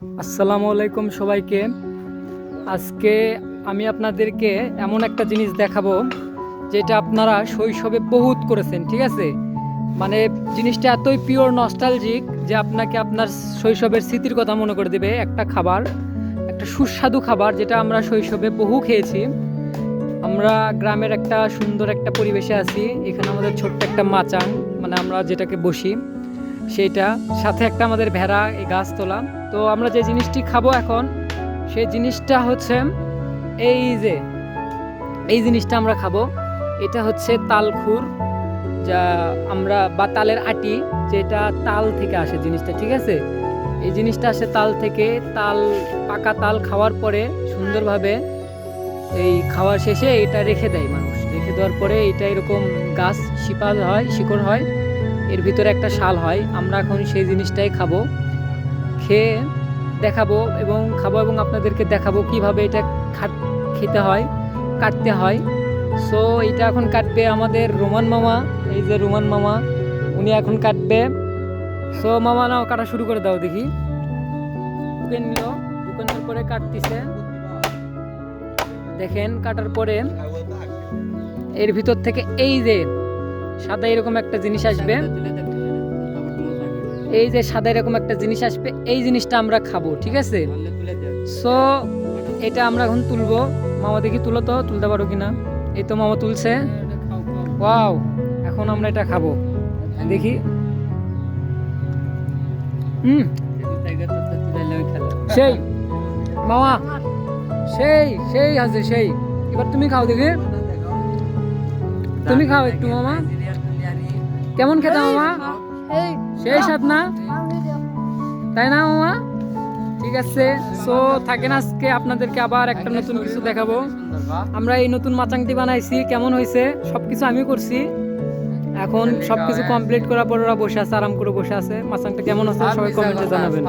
আসসালামু আলাইকুম সবাইকে। আজকে আমি আপনাদেরকে এমন একটা জিনিস দেখাবো যেটা আপনারা শৈশবে বহুত করেছেন, ঠিক আছে? মানে জিনিসটা এতই পিওর নস্টালজিক যে আপনাকে আপনার শৈশবের স্মৃতির কথা মনে করে দেবে। একটা খাবার, একটা সুস্বাদু খাবার যেটা আমরা শৈশবে বহু খেয়েছি। আমরা গ্রামের একটা সুন্দর একটা পরিবেশে আছি। এখানে আমাদের ছোট্ট একটা মাচাং, মানে আমরা যেটাকে বসি, সেইটা সাথে একটা আমাদের ভেড়া, এই গাছতলা। তো আমরা যে জিনিসটি খাবো এখন, সেই জিনিসটা হচ্ছে এই যে এই জিনিসটা আমরা খাবো। এটা হচ্ছে তালখুর, যা আমরা বা তালের আটি, যেটা তাল থেকে আসে জিনিসটা, ঠিক আছে? এই জিনিসটা আসে তাল থেকে। তাল, পাকা তাল খাওয়ার পরে সুন্দরভাবে এই খাওয়ার শেষে এটা রেখে দেয় মানুষ। রেখে দেওয়ার পরে এটা এরকম গাছ শিপাল হয়, শিকড় হয়, এর ভিতরে একটা শাল হয়। আমরা এখন সেই জিনিসটাই খাবো, খেয়ে দেখাবো এবং খাবো এবং আপনাদেরকে দেখাবো কিভাবে এটা খেতে হয়, কাটতে হয়। সো এটা এখন কাটবে আমাদের রোমান মামা। এই যে রোমান মামা, উনি এখন কাটবে। সো মামা, নাও কাটা শুরু করে দাও দেখি। ঢুকে নিল, ঢুকানোর পরে কাটতেছে। দেখেন কাটার পরে এর ভিতর থেকে এই যে সাদা এরকম একটা জিনিস আসবে। এই যে সাদা এরকম একটা জিনিস আসবে, এই জিনিসটা আমরা খাবো, ঠিক আছে? সো এটা আমরা এখন তুলবো। মামা দেখি তুলো তো, তুলতে পারো কিনা। এই তো মামা তুলছে। ওয়াও, এখন আমরা এটা খাবো, দেখি। সেই মামা, সেই সেই আছে সেই। এবার তুমি খাও দেখি, তুমি খাও একটু মামা। কেমন খেতে মামা? সেই স্বাদ না, তাই না মামা? ঠিক আছে। সো থাকেন, আজকে আপনাদেরকে আবার একটা নতুন কিছু দেখাবো। আমরা এই নতুন মাচাংটি বানাইছি, কেমন হয়েছে? সবকিছু আমি করছি। এখন সবকিছু কমপ্লিট করার পর ওরা বসে আছে, আরাম করে বসে আছে। মাচাংটা কেমন আছে সবাই কমেন্টে জানাবেন।